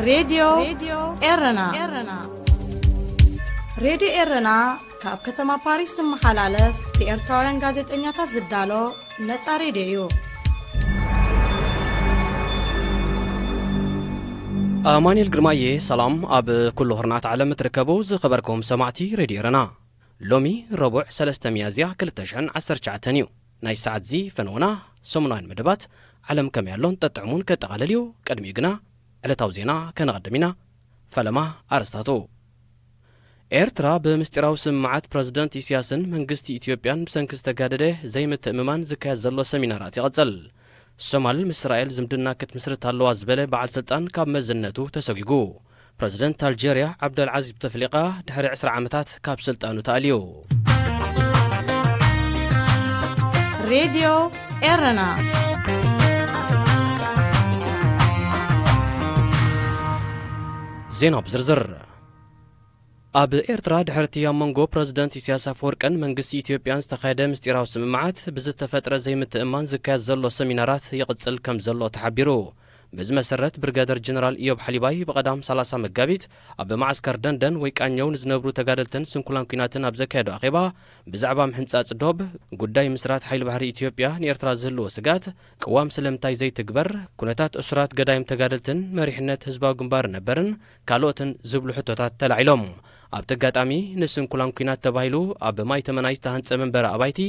راديو إيرنا راديو إيرنا كاب كتما باريس محلالف بإرتوارن غازت إنياتا زدالو نتا راديو أماني الجرماية سلام أب كل هرنات عالم تركبو خبركم سمعتي راديو إيرنا لومي ربع 3 ميازيا كل تشحن 10 تانيو ناي ساعت زي فنونا سمنان مدبات علم كميالون تطعمون كتقالليو قدمي جنا على توزينا كنقدمينا فلما أرستاتو ኤርትራ በምስጢራዊ ስምዓት ፕሬዝዳንት ኢሳያስን መንግስቲ ኢትዮጵያን ብሰንኪ ዝተጋደደ ዘይምትእምማን ዝካየድ ዘሎ ሰሚናራት ይቕጽል ሶማል ምስ እስራኤል ዝምድና ክትምስርት ኣለዋ ዝበለ በዓል ስልጣን ካብ መዘነቱ ተሰጊጉ ፕሬዝዳንት አልጄሪያ ዓብደልዓዚዝ ቡተፍሊቃ ድሕሪ 20 ዓመታት ካብ ስልጣኑ ተኣልዩ ሬዲዮ ኤረና ዜና ብዝርዝር ኣብ ኤርትራ ድሕርቲ ኣብ መንጎ ፕሬዝዳንት ኢሳያስ አፈወርቅን መንግስቲ ኢትዮጵያን ዝተኻየደ ምስጢራዊ ስምምዓት ብዝተፈጥረ ዘይምትእማን ዝካየድ ዘሎ ሰሚናራት ይቕጽል ከም ዘሎ ተሓቢሩ በዚ መሰረት ብርጋደር ጀነራል ኢዮብ ሓሊባይ በቀዳም 30 መጋቢት ኣብ ማዕስከር ደንደን ወይ ቃኘው ንዝነብሩ ተጋደልትን ስንኩላን ኩናትን ኣብ ዘካየዱ ኣኼባ ብዛዕባ ምሕንጻጽ ዶብ ጉዳይ ምስራት ሓይሊ ባሕሪ ኢትዮጵያ ንኤርትራ ዝህልዎ ስጋት ቅዋም ስለምንታይ ዘይትግበር ኩነታት እስራት ገዳይም ተጋደልትን መሪሕነት ህዝባዊ ግንባር ነበርን ካልኦትን ዝብሉ ሕቶታት ተላዒሎም ኣብ ተጋጣሚ ንስንኩላን ኩናት ተባሂሉ ኣብ ማይ ተመናይ ዝተሃንጸ መንበረ ኣባይቲ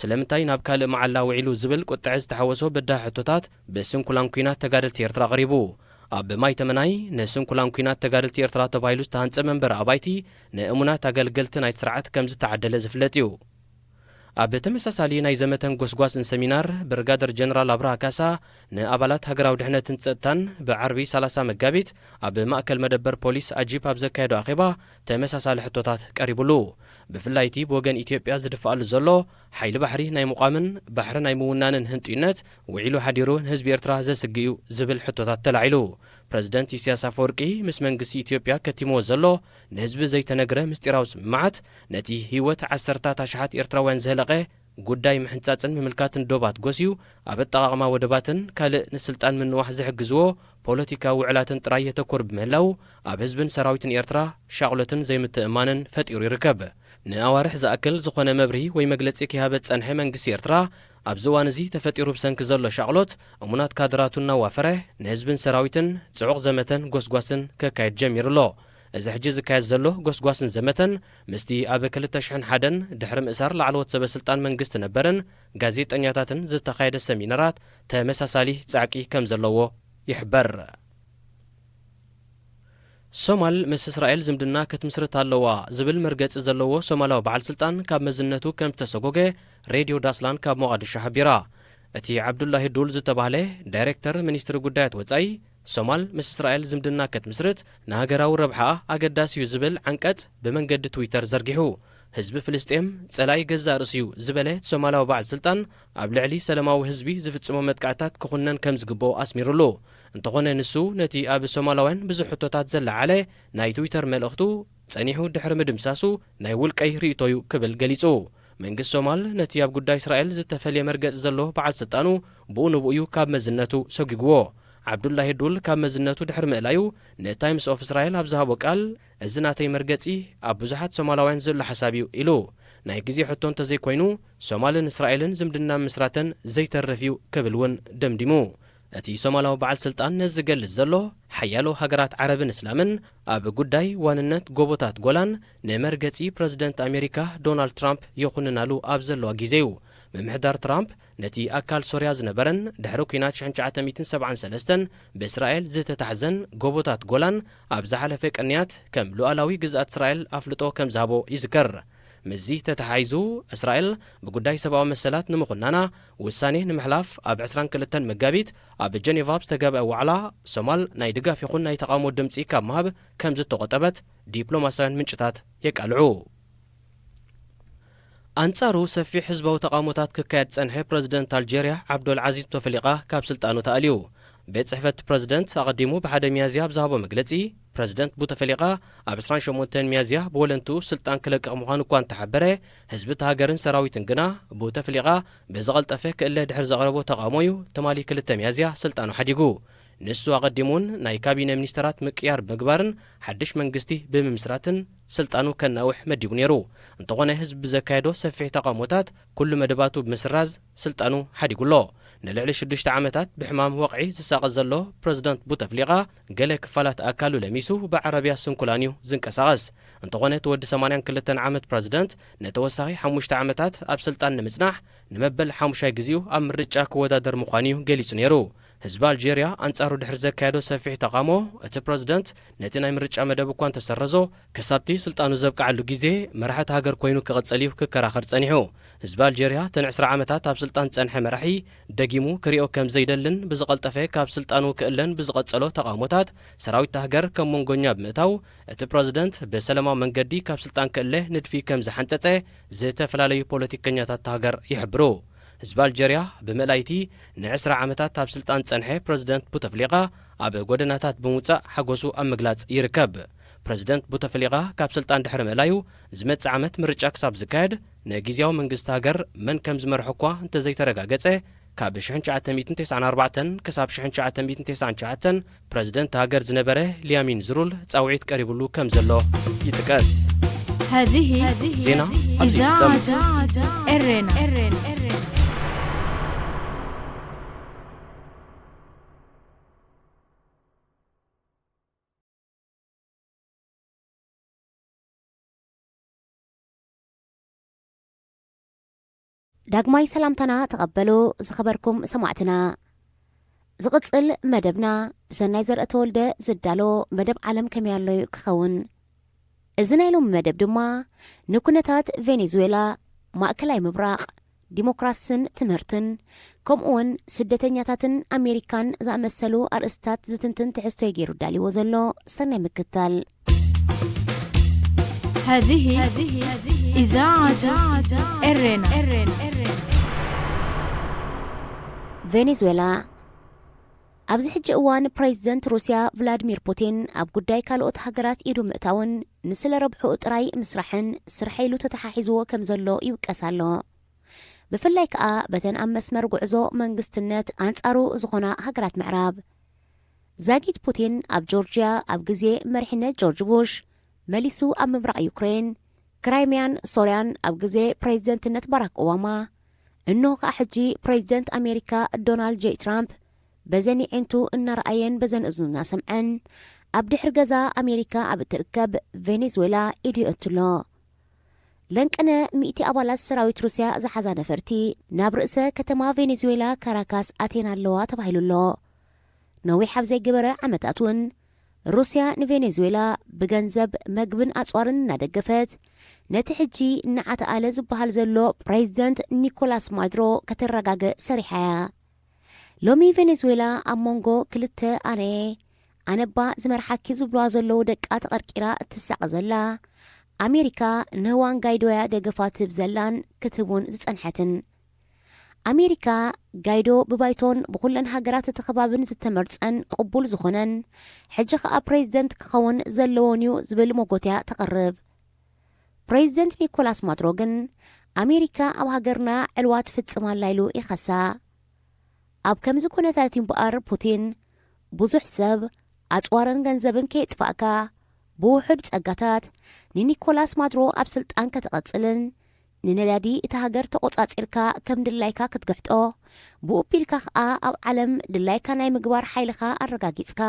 ስለምንታይ ናብ ካልእ መዓላ ውዒሉ ዝብል ቁጥዕ ዝተሓወሶ በዳህ ሕቶታት ብስንኩላን ኩናት ተጋደልቲ ኤርትራ ቀሪቡ ኣብ ማይ ተመናይ ንስንኩላን ኩናት ተጋደልቲ ኤርትራ ተባሂሉ ዝተሃንጸ መንበረ ኣባይቲ ንእሙናት ኣገልገልቲ ናይቲ ስርዓት ከም ዝተዓደለ ዝፍለጥ እዩ ኣብ ተመሳሳሊ ናይ ዘመተን ጎስጓስን ሰሚናር ብርጋደር ጀነራል አብርሃ ካሳ ንኣባላት ሃገራዊ ድሕነትን ጸጥታን ብዓርቢ 30 መጋቢት ኣብ ማእከል መደበር ፖሊስ ኣጂፕ ኣብ ዘካየዱ ኣኼባ ተመሳሳሊ ሕቶታት ቀሪቡሉ ብፍላይቲ ብወገን ኢትዮጵያ ዝድፍኣሉ ዘሎ ሓይሊ ባሕሪ ናይ ሙቃምን ባሕሪ ናይ ምውናንን ህንጡይነት ውዒሉ ሓዲሩ ንህዝቢ ኤርትራ ዘስግዩ ዝብል ሕቶታት ተላዒሉ ፕሬዝዳንት ኢሳያስ አፈወርቂ ምስ መንግስቲ ኢትዮጵያ ከቲሞ ዘሎ ንህዝቢ ዘይተነግረ ምስጢራዊ ስምምዓት ነቲ ህይወት 10 ኣሽሓት ኤርትራውያን ዘህለቀ ጉዳይ ምሕንጻጽን ምምልካትን ዶባት ጎስዩ ኣብ ኣጠቓቕማ ወደባትን ካልእ ንስልጣን ምንዋሕ ዝሕግዝዎ ፖለቲካዊ ውዕላትን ጥራይ የተኮር ብምህላው ኣብ ህዝብን ሰራዊትን ኤርትራ ሻቕሎትን ዘይምትእማንን ፈጢሩ ይርከብ ንኣዋርሕ ዝኣክል ዝኾነ መብርሂ ወይ መግለጺ ክሃበት ጸንሐ መንግስቲ ኤርትራ ኣብ ዝዋን እዚ ተፈጢሩ ብሰንኪ ዘሎ ሻቕሎት እሙናት ካድራቱን ናዋፈረ ንህዝብን ሰራዊትን ጽዑቕ ዘመተን ጎስጓስን ከካየድ ጀሚሩሎ እዚ ሕጂ ዝካየድ ዘሎ ጎስጓስን ዘመተን ምስቲ ኣብ 2001 ድሕሪ ምእሳር ላዕለዎት ሰበስልጣን መንግስቲ ነበርን ጋዜጠኛታትን ዝተኻየደ ሰሚናራት ተመሳሳሊ ጻዕቂ ከም ዘለዎ ይሕበር ሶማል ምስ እስራኤል ዝምድና ክትምስርት ኣለዋ ዝብል መርገጺ ዘለዎ ሶማላዊ በዓል ስልጣን ካብ መዝነቱ ከም ዝተሰጎገ ሬድዮ ዳስላን ካብ ሞቃዲሾ ሓቢራ እቲ ዓብዱላሂ ዱል ዝተባህለ ዳይሬክተር ሚኒስትሪ ጉዳያት ወጻኢ ሶማል ምስ እስራኤል ዝምድና ክትምስርት ንሃገራዊ ረብሓ ኣገዳሲ እዩ ዝብል ዓንቀጽ ብመንገዲ ትዊተር ዘርጊሑ ህዝቢ ፍልስጤም ጸላይ ገዛ ርእስዩ ዝበለ ሶማላዊ በዓል ስልጣን ኣብ ልዕሊ ሰላማዊ ህዝቢ ዝፍጽሞ መጥቃዕታት ክኹነን ከም ዝግብኦ ኣስሚሩሉ እንተኾነ ንሱ ነቲ ኣብ ሶማላውያን ብዙሕ ሕቶታት ዘለዓለ ናይ ትዊተር መልእኽቱ ጸኒሑ ድሕሪ ምድምሳሱ ናይ ውልቀይ ርእቶዩ ክብል ገሊጹ መንግስቲ ሶማል ነቲ ኣብ ጉዳይ እስራኤል ዝተፈልየ መርገጽ ዘሎ በዓል ስልጣኑ ብኡ ንብኡዩ ካብ መዝነቱ ሰጊግዎ ዓብዱላሂ ዱል ካብ መዝነቱ ድሕሪ ምእላዩ ንታይምስ ኦፍ እስራኤል ኣብ ዝሃቦ ቃል እዚ ናተይ መርገጺ ኣብ ብዙሓት ሶማላውያን ዘሎ ሓሳብ እዩ ኢሉ ናይ ግዜ ሕቶ እንተዘይኮይኑ ሶማልን እስራኤልን ዝምድና ምስራተን ዘይተርፍ እዩ ክብል እውን ደምዲሙ እቲ ሶማላዊ በዓል ስልጣን ነዚ ዝገልጽ ዘሎ ሓያሎ ሃገራት ዓረብን እስላምን ኣብ ጉዳይ ዋንነት ጎቦታት ጎላን ንመርገጺ ፕሬዝደንት ኣሜሪካ ዶናልድ ትራምፕ ይኹንናሉ ኣብ ዘለዋ ግዜ እዩ ምምሕዳር ትራምፕ ነቲ ኣካል ሶርያ ዝነበረን ድሕሪ ኩናት 1973 ብእስራኤል ዝተታሕዘን ጎቦታት ጎላን ኣብ ዝሓለፈ ቀንያት ከም ሉኣላዊ ግዝኣት እስራኤል ኣፍልጦ ከም ዝሃቦ ይዝከር ምዚ ተተሓይዙ እስራኤል ብጉዳይ ሰብኣዊ መሰላት ንምኹናና ውሳኔ ንምሕላፍ ኣብ 22 መጋቢት ኣብ ጀኔቫ ዝተገብአ ዋዕላ ሶማል ናይ ድጋፍ ይኹን ናይ ተቃውሞ ድምፂ ካብ ምሃብ ከም ዝተቆጠበት ዲፕሎማስያውን ምንጭታት የቃልዑ አንጻሩ ሰፊሕ ህዝባዊ ተቃውሞታት ክካየድ ጸንሐ ፕሬዝዳንት አልጄሪያ ዓብደልዓዚዝ ቡተፍሊቃ ካብ ስልጣኑ ተኣልዩ ቤት ጽሕፈት ፕሬዝደንት ኣቐዲሙ ብሓደ ሚያዝያ ብዝሃቦ መግለጺ ፕሬዝደንት ቡተፍሊቃ ኣብ 28 ሚያዝያ ብወለንቱ ስልጣን ክለቅቕ ምዃኑ እኳ እንተሓበረ ህዝቢ ሃገርን ሰራዊትን ግና ቡተፍሊቃ ብዝቐልጠፈ ክእለ ድሕሪ ዘቕረቦ ተቃውሞ እዩ ተማሊ 2 ሚያዝያ ስልጣኑ ሓዲጉ ንሱ ኣቐዲሙን ናይ ካቢነ ሚኒስተራት ምቅያር ምግባርን ሓድሽ መንግስቲ ብምምስራትን ስልጣኑ ከናውሕ መዲቡ ነይሩ እንተኾነ ህዝቢ ብዘካየዶ ሰፊሕ ተቃውሞታት ኩሉ መደባቱ ብምስራዝ ስልጣኑ ሓዲጉሎ ንልዕሊ 6 ዓመታት ብሕማም ወቕዒ ዝሳቀስ ዘሎ ፕረዚደንት ቡተፍሊቃ ገለ ክፋላት ኣካሉ ለሚሱ ብዓረብያ ስንኩላንዩ ዝንቀሳቐስ እንተኾነ ተወዲ 82 ዓመት ፕረዚደንት ነተወሳኺ 5 ዓመታት ኣብ ስልጣን ንምጽናሕ ንመበል 5 ግዚኡ ኣብ ምርጫ ክወዳደር ምዃኑ ገሊጹ ነይሩ ህዝቢ ኣልጄርያ አንጻሩ ድሕሪ ዘካየዶ ሰፊሕ ተቃውሞ እቲ ፕረዚደንት ነቲ ናይ ምርጫ መደብ እኳ እንተሰረዞ ከሳብቲ ስልጣኑ ዘብቃዓሉ ግዜ መራሕቲ ሃገር ኮይኑ ክቕጽል እዩ ክከራኸር ጸኒሑ ህዝቢ ኣልጄርያ ተን 20 ዓመታት ኣብ ስልጣን ጸንሐ መራሒ ደጊሙ ክሪኦ ከም ዘይደልን ብዝቐልጠፈ ካብ ስልጣኑ ክእለን ብዝቐጸሎ ተቃውሞታት ሰራዊት ሃገር ከም መንጎኛ ብምእታው እቲ ፕረዚደንት ብሰላማዊ መንገዲ ካብ ስልጣን ክእለ ንድፊ ከም ዝሓንጸጸ ዝተፈላለዩ ፖለቲከኛታት ሃገር ይሕብሩ ህዝቢ ኣልጄርያ ብምእላይቲ ን20 ዓመታት ኣብ ስልጣን ጸንሐ ፕረዚደንት ቡተፍሊቃ ኣብ ጎደናታት ብምውጻእ ሓጎሱ ኣብ ምግላጽ ይርከብ ፕረዚደንት ቡተፍሊቃ ካብ ስልጣን ድሕሪ ምእላዩ ዝመጽእ ዓመት ምርጫ ክሳብ ዝካየድ ንጊዜያዊ መንግስቲ ሃገር መን ከም ዝመርሑ እኳ እንተዘይተረጋገጸ ካብ 1994 ክሳብ 1999 ፕረዚደንት ሃገር ዝነበረ ሊያሚን ዝሩል ጻውዒት ቀሪቡሉ ከም ዘሎ ይጥቀስ هذه ዜና إذاعة إرنا ዳግማይ ሰላምታና ተቐበሉ ዝኸበርኩም ሰማዕትና ዝቕጽል መደብና ብሰናይ ዘርእተ ወልደ ዝዳሎ መደብ ዓለም ከመይ ኣሎ ክኸውን እዚ ናይ ሎም መደብ ድማ ንኩነታት ቬኔዙዌላ ማእከላይ ምብራቕ ዲሞክራስን ትምህርትን ከምኡውን ስደተኛታትን ኣሜሪካን ዝኣመሰሉ ኣርእስታት ዝትንትን ትሕዝቶ ገይሩ ዳልይዎ ዘሎ ሰናይ ምክትታል هذه إذاعة إرنا ቬኔዙዌላ ኣብዚ ሕጂ እዋን ፕሬዚደንት ሩስያ ቭላድሚር ፑቲን ኣብ ጉዳይ ካልኦት ሃገራት ኢዱ ምእታውን ንስለ ረብሑ ጥራይ ምስራሕን ስርሐይሉ ተተሓሒዝዎ ከም ዘሎ ይውቀስ ኣሎ ብፍላይ ከዓ በተን ኣብ መስመር ጉዕዞ መንግስትነት አንጻሩ ዝኾና ሃገራት ምዕራብ ዛጊት ፑቲን ኣብ ጆርጅያ ኣብ ግዜ መሪሕነት ጆርጅ ቡሽ መሊሱ ኣብ ምብራቕ ዩክሬን ክራይሚያን ሶርያን ኣብ ግዜ ፕሬዚደንትነት ባራክ ኦባማ እንሆ ከዓ ሕጂ ፕሬዚደንት ኣሜሪካ ዶናልድ ጄ ትራምፕ በዘን ዒንቱ እናረኣየን በዘን እዝኑ እናሰምዐን ኣብ ድሕሪ ገዛ ኣሜሪካ ኣብ እትርከብ ቬኔዙዌላ ኢዱ የእትሎ ለንቀነ 100 ኣባላት ሰራዊት ሩስያ ዝሓዛ ነፈርቲ ናብ ርእሰ ከተማ ቬኔዙዌላ ካራካስ ኣቴና ኣለዋ ተባሂሉሎ ነዊሕ ኣብ ዘይገበረ ዓመታት እውን ሩስያ ንቬኔዙዌላ ብገንዘብ መግብን ኣጽዋርን እናደገፈት ነቲ ሕጂ እናዓተኣለ ዝበሃል ዘሎ ፕሬዚደንት ኒኮላስ ማዱሮ ከተረጋግእ ሰሪሓያ ሎሚ ቬኔዙዌላ ኣብ መንጎ ክልተ ኣነባ ዝመርሓኪ ዝብልዋ ዘለዉ ደቃ ተቐርቂራ እትሳቕ ዘላ ኣሜሪካ ንህዋን ጋይዶያ ደገፋ ትህብ ዘላን ክትህቡን ዝጸንሐትን ኣሜሪካ ጋይዶ ብባይቶን ብኹለን ሃገራት ተኸባብን ዝተመርጸን ቅቡል ዝኾነን ሕጂ ከዓ ፕሬዚደንት ክኸውን ዘለዎን እዩ ዝብል ሞጎትያ ተቐርብ ፕሬዚደንት ኒኮላስ ማዱሮ ግን ኣሜሪካ ኣብ ሃገርና ዕልዋ ትፍጽማላ ኢሉ ይኸሳ ኣብ ከምዚ ኩነታት እምበኣር ፑቲን ብዙሕ ሰብ ኣጽዋርን ገንዘብን ከየጥፋእካ ብውሕድ ጸጋታት ንኒኮላስ ማዱሮ ኣብ ስልጣን ከተቐጽልን ንነዳዲ እቲ ሃገር ተቆጻጺርካ ከም ድላይካ ክትገሕጦ ብኡቢልካ ከዓ ኣብ ዓለም ድላይካ ናይ ምግባር ሓይልኻ ኣረጋጊጽካ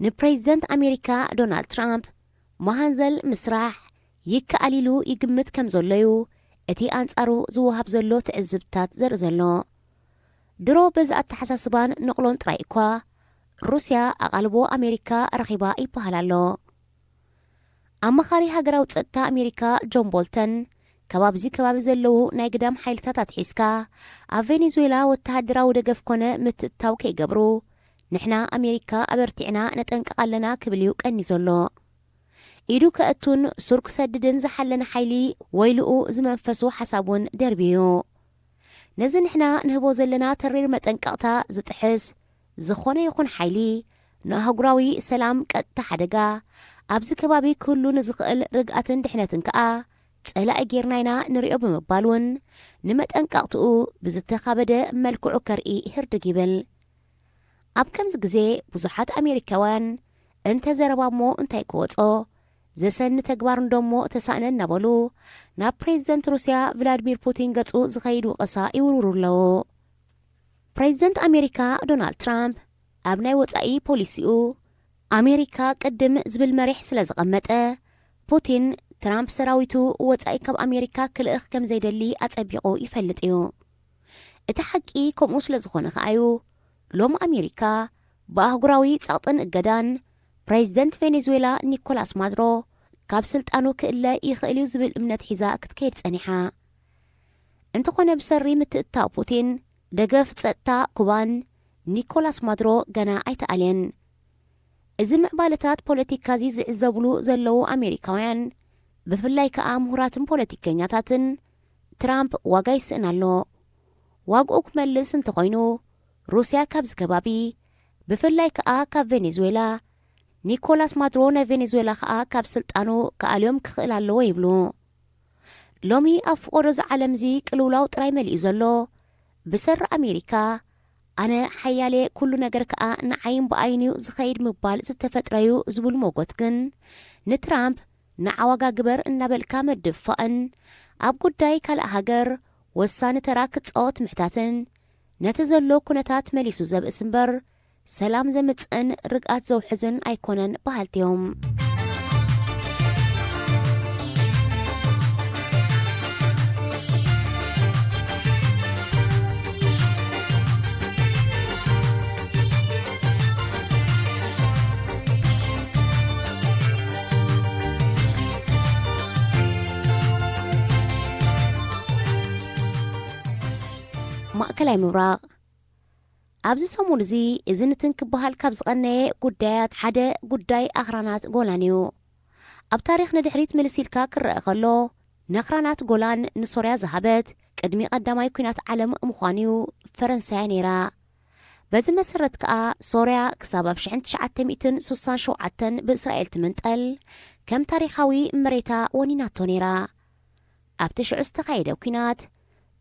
ንፕሬዚደንት ኣሜሪካ ዶናልድ ትራምፕ መሃንዘል ምስራሕ ይከኣሊሉ ይግምት ከም ዘሎዩ እቲ አንጻሩ ዝውሃብ ዘሎ ትዕዝብታት ዘርኢ ዘሎ ድሮ በዚ ኣተሓሳስባን ንቕሎን ጥራይ እኳ ሩስያ ኣቓልቦ ኣሜሪካ ረኺባ ይበሃል ኣሎ ኣማኻሪ ሃገራዊ ጸጥታ ኣሜሪካ ጆን ቦልተን ከባብዚ ከባቢ ዘለዉ ናይ ግዳም ሓይልታት ኣትሒዝካ ኣብ ቬኔዙዌላ ወተሃደራዊ ደገፍ ኮነ ምትእታው ከይገብሩ ንሕና ኣሜሪካ ኣበርቲዕና ነጠንቀቕ ክብል እዩ ቀኒ ዘሎ ኢዱ ከእቱን ሱር ክሰድድን ዝሓለነ ሓይሊ ወይልኡ ዝመንፈሱ ሓሳቡን ደርቢዩ ነዚ ንሕና ንህቦ ዘለና ተሪር መጠንቀቕታ ዝጥሕስ ዝኾነ ይኹን ሓይሊ ንኣህጉራዊ ሰላም ቀጥታ ሓደጋ ኣብዚ ከባቢ ክህሉ ንዝኽእል ርግኣትን ድሕነትን ከዓ ጸላኢ ጌርናይና ንሪኦ ብምባል እውን ንመጠንቀቕትኡ ብዝተኻበደ መልክዑ ከርኢ ህርድግ ይብል ኣብ ከምዚ ግዜ ብዙሓት ኣሜሪካውያን እንተዘረባሞ እንታይ ክወጾ ዘሰኒ ተግባር እንደሞ ተሳእነ እናበሉ ናብ ፕሬዚደንት ሩስያ ቭላድሚር ፑቲን ገጹ ዝኸይድ ወቐሳ ይውርውሩ ኣለዎ። ፕሬዚደንት ኣሜሪካ ዶናልድ ትራምፕ ኣብ ናይ ወጻኢ ፖሊሲኡ ኣሜሪካ ቅድም ዝብል መሪሕ ስለ ዝቐመጠ ፑቲን ትራምፕ ሰራዊቱ ወጻኢ ካብ ኣሜሪካ ክልእኽ ከም ዘይደሊ ኣጸቢቑ ይፈልጥ እዩ። እቲ ሓቂ ከምኡ ስለ ዝኾነ ኸኣዩ ሎም ኣሜሪካ ብኣህጉራዊ ጸቕጥን እገዳን ፕሬዚደንት ቬኔዙዌላ ኒኮላስ ማዱሮ ካብ ስልጣኑ ክእለ ይኽእል እዩ ዝብል እምነት ሒዛ ክትከይድ ጸኒሓ። እንተኾነ ብሰሪ ምትእታው ፑቲን ደገፍ ጸጥታ ኩባን ኒኮላስ ማዱሮ ገና ኣይተኣልየን። እዚ ምዕባለታት ፖለቲካ እዚ ዝዕዘብሉ ዘለዉ ኣሜሪካውያን ብፍላይ ከዓ ምሁራትን ፖለቲከኛታትን ትራምፕ ዋጋ ይስእን ኣሎ። ዋግኡ ክመልስ እንተኾይኑ ሩስያ ካብ ዝከባቢ ብፍላይ ከዓ ካብ ቬኔዙዌላ ኒኮላስ ማዱሮ ናይ ቬኔዙዌላ ከዓ ካብ ስልጣኑ ከኣልዮም ክኽእል ኣለዎ ይብሉ። ሎሚ ኣብ ፍቆዶ ዝዓለም እዚ ቅልውላው ጥራይ መሊኡ ዘሎ ብሰሪ ኣሜሪካ ኣነ ሓያሌ ኩሉ ነገር ከዓ ንዓይን ብኣይንዩ ዝኸይድ ምባል ዝተፈጥረዩ ዝብሉ ሞጎት ግን ንትራምፕ ንዓዋጋ ግበር እናበልካ መድፋቕን ኣብ ጉዳይ ካልእ ሃገር ወሳኒ ተራ ክጻወት ምሕታትን ነቲ ዘሎ ኩነታት መሊሱ ዘብእስ እምበር ሰላም ዘምጽእን ርግኣት ዘውሕዝን ኣይኮነን በሃልትዮም። ማእከላይ ምብራቕ ኣብዚ ሰሙን እዚ እዚ ንትንክበሃል ካብ ዝቐነየ ጉዳያት ሓደ ጉዳይ ኣኽራናት ጎላን እዩ። ኣብ ታሪኽ ንድሕሪት ምልሲልካ ክርአ ከሎ ነኽራናት ጎላን ንሶርያ ዝሃበት ቅድሚ ቀዳማይ ኩናት ዓለም ምዃኑ ፈረንሳያ ነይራ። በዚ መሰረት ከዓ ሶርያ ክሳብ ኣብ 1967 ብእስራኤል ትምንጠል ከም ታሪኻዊ መሬታ ወኒናቶ ነይራ። ኣብቲ ሽዑ ዝተኻየደ ኩናት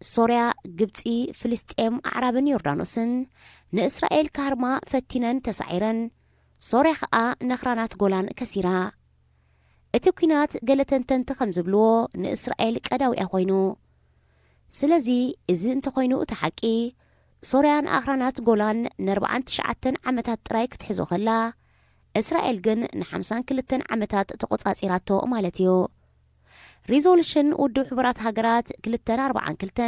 ሶርያ፣ ግብፂ፣ ፍልስጤም፣ ኣዕራብን ዮርዳኖስን ንእስራኤል ካርማ ፈቲነን ተሳዒረን ሶርያ ከዓ ነኽራናት ጎላን ከሲራ። እቲ ኩናት ገለ ተንተንቲ ከም ዝብልዎ ንእስራኤል ቀዳዊኣ ኮይኑ፣ ስለዚ እዚ እንተኾይኑ እቲ ሓቂ ሶርያ ንኣኽራናት ጎላን ን49 ዓመታት ጥራይ ክትሕዞ ኸላ እስራኤል ግን ን52 ዓመታት ተቖጻጺራቶ ማለት እዩ። ሪዞሉሽን ውድብ ሕቡራት ሃገራት 242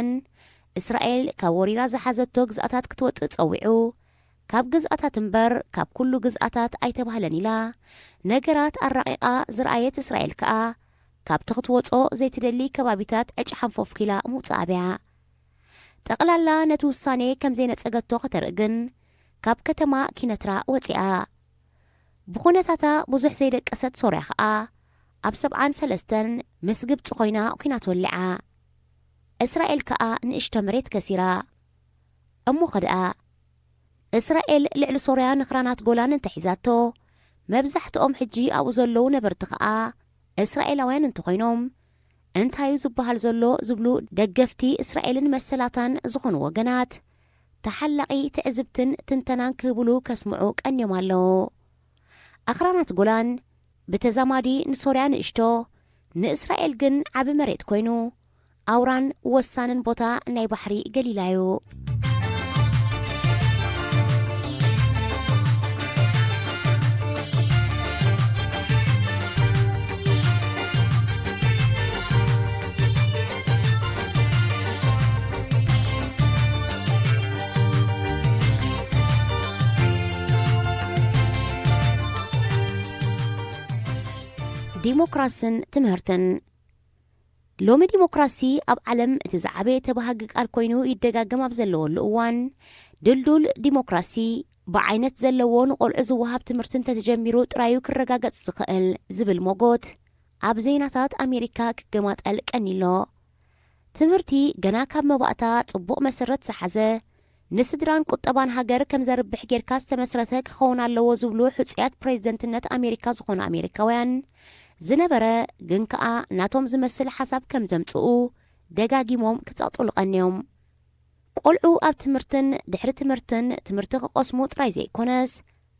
እስራኤል ካብ ወሪራ ዝሓዘቶ ግዝኣታት ክትወፅእ ጸዊዑ ካብ ግዝኣታት እምበር ካብ ኩሉ ግዝኣታት ኣይተባህለን ኢላ ነገራት ኣራቂቓ ዝረኣየት እስራኤል ከዓ ካብቲ ክትወጾ ዘይትደሊ ከባቢታት ዕጭ ሓንፎፍ ኪላ ምውፅኣብያ ጠቕላላ ነቲ ውሳኔ ከም ዘይነጸገቶ ከተርኢ ግን ካብ ከተማ ኪነትራ ወፂኣ። ብኹነታታ ብዙሕ ዘይደቀሰት ሶርያ ከዓ ኣብ 73 ምስ ግብፂ ኮይና ኩናት ወሊዓ። እስራኤል ከዓ ንእሽቶ መሬት ከሲራ እሞ ኸድኣ እስራኤል ልዕሊ ሶርያ ንኽራናት ጎላን እንተሒዛቶ መብዛሕትኦም ሕጂ ኣብኡ ዘለዉ ነበርቲ ከዓ እስራኤላውያን እንተኾይኖም እንታዩ ዝበሃል ዘሎ ዝብሉ ደገፍቲ እስራኤልን መሰላታን ዝኾኑ ወገናት ተሓላቒ ትዕዝብትን ትንተናን ክህብሉ ከስምዑ ቀንዮም ኣለዉ። ኣኽራናት ጎላን ብተዛማዲ ንሶርያ ንእሽቶ ንእስራኤል ግን ዓብ መሬት ኮይኑ ኣውራን ወሳንን ቦታ ናይ ባሕሪ ገሊላ እዩ። ዲሞክራስን ትምህርትን ሎሚ ዲሞክራሲ ኣብ ዓለም እቲ ዝዓበየ ተባሃጊ ቃል ኮይኑ ይደጋገም ኣብ ዘለወሉ እዋን ድልዱል ዲሞክራሲ ብዓይነት ዘለዎ ንቆልዑ ዝወሃብ ትምህርቲ እንተተጀሚሩ ጥራዩ ክረጋገጽ ዝኽእል ዝብል ሞጎት ኣብ ዜናታት ኣሜሪካ ክገማጠል ቀኒሎ። ትምህርቲ ገና ካብ መባእታ ጽቡቕ መሰረት ዝሓዘ ንስድራን ቁጠባን ሃገር ከም ዘርብሕ ጌርካ ዝተመስረተ ክኸውን ኣለዎ ዝብሉ ሕፁያት ፕሬዚደንትነት ኣሜሪካ ዝኾኑ ኣሜሪካውያን ዝነበረ ግን ከዓ ናቶም ዝመስል ሓሳብ ከም ዘምጽኡ ደጋጊሞም ክጸቕጥሉ ቀንዮም። ቆልዑ ኣብ ትምህርትን ድሕሪ ትምህርትን ትምህርቲ ክቆስሙ ጥራይ ዘይኮነስ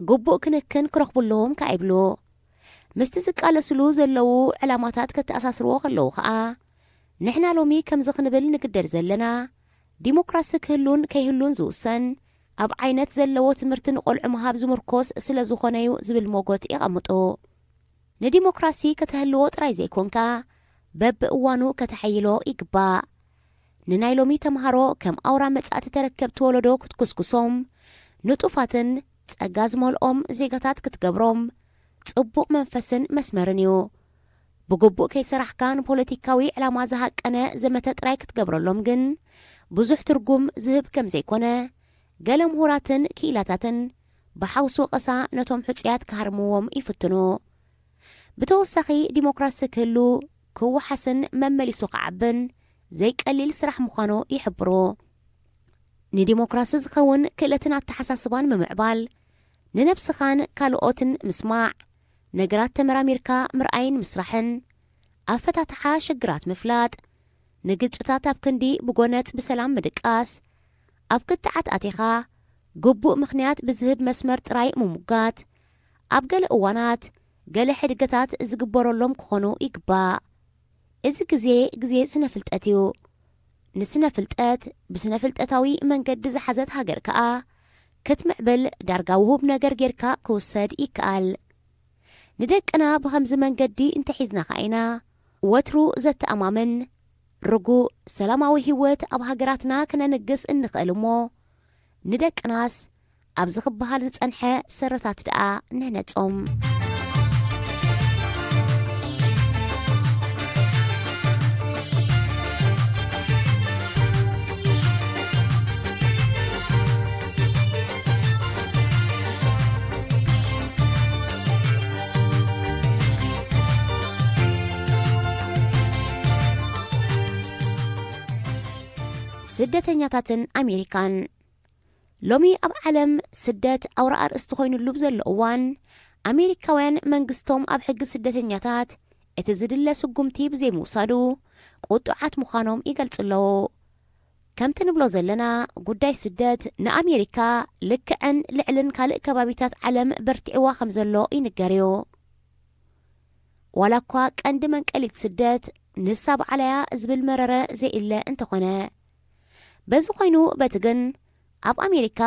ግቡእ ክንክን ክረኽቡለዎም ከይብሉ ምስቲ ዝቃለስሉ ዘለው ዕላማታት ከተኣሳስርዎ ከለዉ ከዓ ንሕና ሎሚ ከምዚ ክንብል ንግደድ ዘለና ዲሞክራሲ ክህሉን ከይህሉን ዝውሰን ኣብ ዓይነት ዘለዎ ትምህርቲ ንቆልዑ ምሃብ ዝምርኮስ ስለ ዝኾነዩ ዝብል ሞጎት ይቐምጡ። ንዲሞክራሲ ከተህልዎ ጥራይ ዘይኮንካ በብእዋኑ ከተሓይሎ ይግባእ። ንናይ ሎሚ ተምሃሮ ከም ኣውራ መጻእቲ ተረከብቲ ወለዶ ክትኩስኩሶም ንጡፋትን ጸጋ ዝመልኦም ዜጋታት ክትገብሮም ጽቡቕ መንፈስን መስመርን እዩ። ብግቡእ ከይሰራሕካ ንፖለቲካዊ ዕላማ ዝሃቀነ ዘመተ ጥራይ ክትገብረሎም ግን ብዙሕ ትርጉም ዝህብ ከም ዘይኮነ ገለ ምሁራትን ክኢላታትን ብሓውሲ ወቐሳ ነቶም ሕፁያት ክሃርምዎም ይፍትኑ። ብተወሳኺ ዲሞክራሲ ክህሉ ክወሓስን መመሊሱ ክዓብን ዘይቀሊል ስራሕ ምዃኑ ይሕብሩ። ንዲሞክራሲ ዝኸውን ክእለትን ኣተሓሳስባን ምምዕባል ንነብስኻን ካልኦትን ምስማዕ ነገራት ተመራሚርካ ምርኣይን ምስራሕን ኣፈታትሓ ሽግራት ምፍላጥ ንግጭታት ኣብ ክንዲ ብጎነጽ ብሰላም ምድቃስ ኣብ ክትዓት ኣቲኻ ግቡእ ምኽንያት ብዝህብ መስመር ጥራይ ምሙጋት ኣብ ገለ እዋናት ገለ ሕድገታት ዝግበረሎም ክኾኑ ይግባእ። እዚ ግዜ ስነ ፍልጠት እዩ። ንስነ ፍልጠት ብስነ ፍልጠታዊ መንገዲ ዝሓዘት ሃገር ከዓ ክትምዕብል ዳርጋ ውሁብ ነገር ጌርካ ክውሰድ ይከኣል። ንደቅና ብኸምዚ መንገዲ እንተሒዝና ኸኢና ወትሩ ዘተኣማምን ርጉእ ሰላማዊ ህይወት ኣብ ሃገራትና ክነንግስ እንኽእል እሞ ንደቅናስ ኣብ ዝኽበሃል ዝጸንሐ ሰረታት ደኣ ንህነጾም። ስደተኛታትን ኣሜሪካን ሎሚ ኣብ ዓለም ስደት ኣውራ ኣርእስቲ ኮይኑሉ ብዘሎ እዋን ኣሜሪካውያን መንግስቶም ኣብ ሕጊ ስደተኛታት እቲ ዝድለ ስጉምቲ ብዘይምውሳዱ ቁጡዓት ምዃኖም ይገልጽለዉ። ከምቲ ንብሎ ዘለና ጉዳይ ስደት ንኣሜሪካ ልክዕን ልዕልን ካልእ ከባቢታት ዓለም በርቲዕዋ ከም ዘሎ ይንገር እዩ። ዋላ እኳ ቀንዲ መንቀሊት ስደት ንሳ በዓለያ ዝብል መረረ ዘይእለ እንተኾነ በዚ ኮይኑ በቲ ግን ኣብ ኣሜሪካ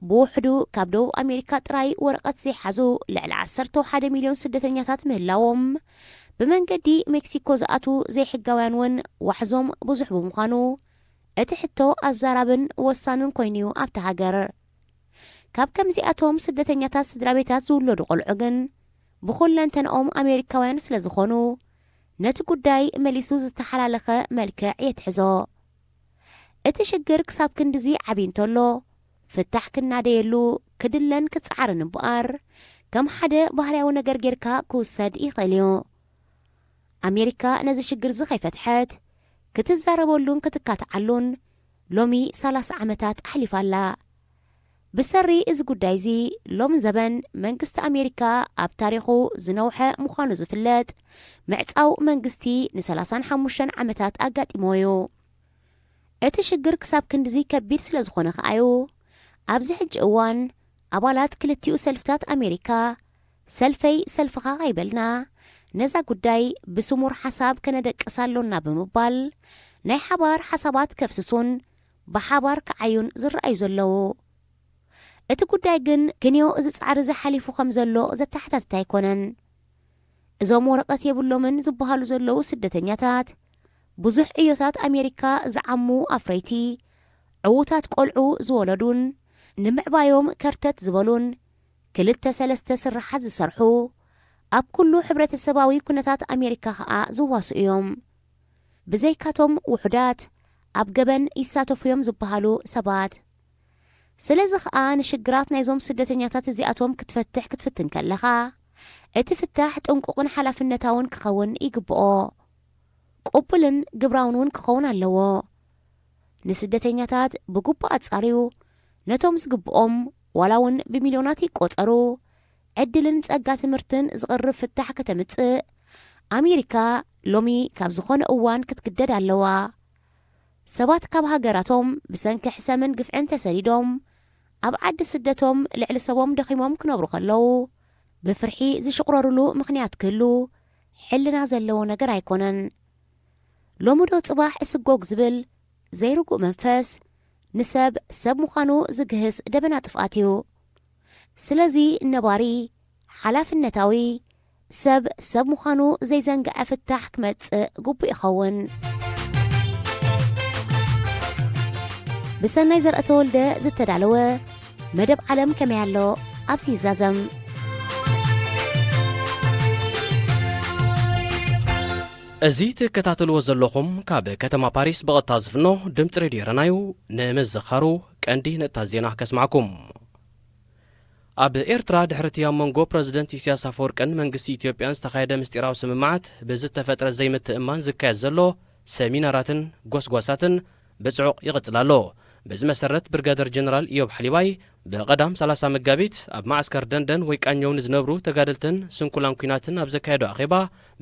ብውሕዱ ካብ ደቡብ ኣሜሪካ ጥራይ ወረቐት ዘይሓዙ ልዕሊ 11 ሚልዮን ስደተኛታት ምህላዎም ብመንገዲ ሜክሲኮ ዝኣቱ ዘይሕጋውያን እውን ዋሕዞም ብዙሕ ብምዃኑ እቲ ሕቶ ኣዛራብን ወሳንን ኮይኑ ኣብቲ ሃገር ካብ ከምዚኣቶም ስደተኛታት ስድራ ቤታት ዝውለዱ ቆልዑ ግን ብኹለንተንኦም ኣሜሪካውያን ስለ ዝኾኑ ነቲ ጉዳይ መሊሱ ዝተሓላለኸ መልክዕ የትሕዞ። እቲ ሽግር ክሳብ ክንዲዚ ዓብይ እንተሎ ፍታሕ ክናደየሉ ክድለን ክትፀዓርን እምበኣር ከም ሓደ ባህርያዊ ነገር ጌርካ ክውሰድ ይኽእል እዩ። ኣሜሪካ ነዚ ሽግር ዝኸይፈትሐት ክትዛረበሉን ክትካትዓሉን ሎሚ 30 ዓመታት ኣሕሊፋላ። ብሰሪ እዚ ጉዳይ እዚ ሎም ዘበን መንግስቲ ኣሜሪካ ኣብ ታሪኹ ዝነውሐ ምዃኑ ዝፍለጥ ምዕፃው መንግስቲ ን35 ዓመታት ኣጋጢሞ እዩ። እቲ ሽግር ክሳብ ክንዲዚ ከቢድ ስለ ዝኾነ ኸኣዩ ኣብዚ ሕጂ እዋን ኣባላት ክልቲኡ ሰልፍታት ኣሜሪካ ሰልፈይ ሰልፍኻ ኸይበልና ነዛ ጉዳይ ብስሙር ሓሳብ ከነደቅሳሎና ብምባል ናይ ሓባር ሓሳባት ከፍስሱን ብሓባር ከዓዩን ዝረአዩ ዘለዉ። እቲ ጉዳይ ግን ክንዮ እዚ ጻዕሪ ዝሓሊፉ ከም ዘሎ ዘተሓታትታ ኣይኮነን። እዞም ወረቐት የብሎምን ዝበሃሉ ዘለዉ ስደተኛታት ብዙሕ ዕዮታት ኣሜሪካ ዝዓሙ ኣፍረይቲ ዕዉታት ቆልዑ ዝወለዱን ንምዕባዮም ከርተት ዝበሉን 2-3 ስራሓት ዝሰርሑ ኣብ ኩሉ ሕብረተሰባዊ ኩነታት ኣሜሪካ ከዓ ዝዋሱ እዮም። ብዘይካቶም ውሑዳት ኣብ ገበን ይሳተፉ እዮም ዝበሃሉ ሰባት። ስለዚ ከዓ ንሽግራት ናይዞም ስደተኛታት እዚኣቶም ክትፍትን ከለኻ እቲ ፍታሕ ጥንቁቕን ሓላፍነታውን ክኸውን ይግብኦ። ቅቡልን ግብራውን እውን ክኸውን ኣለዎ። ንስደተኛታት ብግቡእ ኣጻርዩ ነቶም ዝግብኦም ዋላ እውን ብሚልዮናት ይቆጸሩ ዕድልን ጸጋ ትምህርትን ዝቕርብ ፍታሕ ከተምጽእ ኣሜሪካ ሎሚ ካብ ዝኾነ እዋን ክትግደድ ኣለዋ። ሰባት ካብ ሃገራቶም ብሰንኪ ሕሰምን ግፍዕን ተሰዲዶም ኣብ ዓዲ ስደቶም ልዕሊ ሰቦም ደኺሞም ክነብሩ ከለዉ ብፍርሒ ዝሽቕረሩሉ ምኽንያት ክህሉ ሕልና ዘለዎ ነገር ኣይኮነን። ሎሙዶ ጽባሕ እስጎግ ዝብል ዘይርጉእ መንፈስ ንሰብ ሰብ ምዃኑ ዝግህስ ደበና ጥፍኣት እዩ። ስለዚ ነባሪ ሓላፍነታዊ ሰብ ምዃኑ ዘይዘንግዐ ፍታሕ ክመጽእ ግቡእ ይኸውን። ብሰናይ ዘርአተ ወልደ ዝተዳለወ መደብ ዓለም ከመይ ኣሎ ኣብሲ ይዛዘም። እዚ ትከታተልዎ ዘለኹም ካብ ከተማ ፓሪስ ብቐጥታ ዝፍኖ ድምፂ ሬድዮ ረናዩ ንምዝኻሩ ቀንዲ ነጥብታት ዜና ከስማዕኩም። ኣብ ኤርትራ ድሕሪ እቲ ኣብ መንጎ ፕረዚደንት ኢሳያስ ኣፈወርቅን መንግስቲ ኢትዮጵያን ዝተኻየደ ምስጢራዊ ስምምዓት ብዝተፈጥረ ዘይምትእማን ዝካየድ ዘሎ ሰሚናራትን ጎስጓሳትን ብጽዑቕ ይቕጽል ኣሎ። በዚ መሰረት ብርጋደር ጀነራል ኢዮብ ሓሊባይ ብቐዳም 30 መጋቢት ኣብ ማዕስከር ደንደን ወይ ቃኘው ንዝነብሩ ተጋድልትን ስንኩላን ኩናትን ኣብ ዘካየዶ ኣኼባ